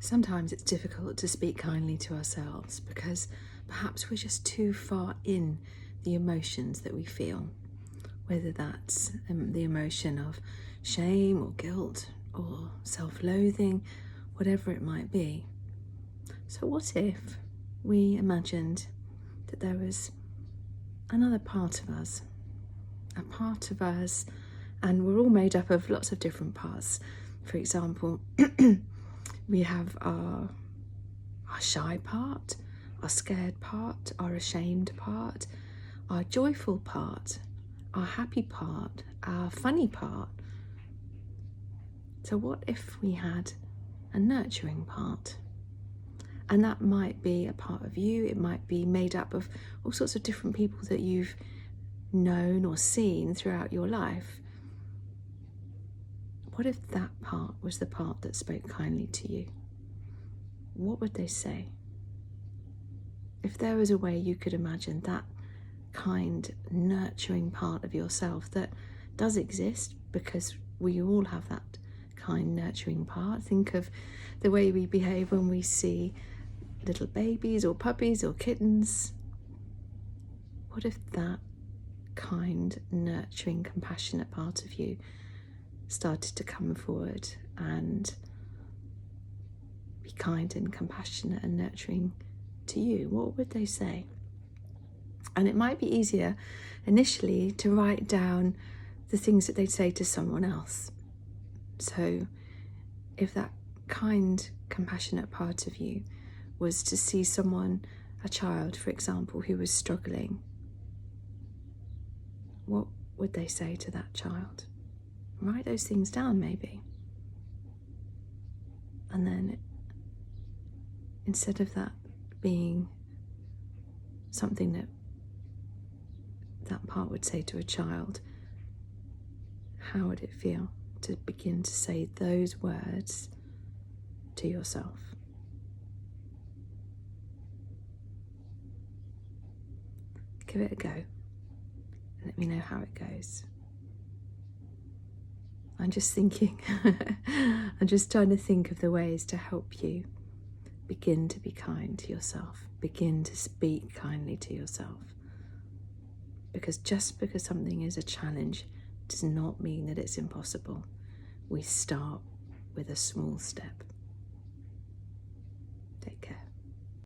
Sometimes it's difficult to speak kindly to ourselves because perhaps we're just too far in the emotions that we feel, whether that's the emotion of shame or guilt or self-loathing, whatever it might be. So what if we imagined that there was another part of us, and we're all made up of lots of different parts. For example, we have our shy part, our scared part, our ashamed part, our joyful part, our happy part, our funny part. So what if we had a nurturing part? And that might be a part of you. It might be made up of all sorts of different people that you've known or seen throughout your life. What if that part was the part that spoke kindly to you? What would they say? If there was a way you could imagine that kind, nurturing part of yourself that does exist, because we all have that kind, nurturing part. Think of the way we behave when we see little babies or puppies or kittens. What if that kind, nurturing, compassionate part of you started to come forward and be kind and compassionate and nurturing to you? What would they say? And it might be easier initially to write down the things that they'd say to someone else. So if that kind, compassionate part of you was to see someone, a child, for example, who was struggling, what would they say to that child? Write those things down, maybe. And then instead of that being something that part would say to a child, how would it feel to begin to say those words to yourself? Give it a go and let me know how it goes. I'm just thinking, I'm just trying to think of the ways to help you begin to be kind to yourself, begin to speak kindly to yourself. Because just because something is a challenge does not mean that it's impossible. We start with a small step. Take care.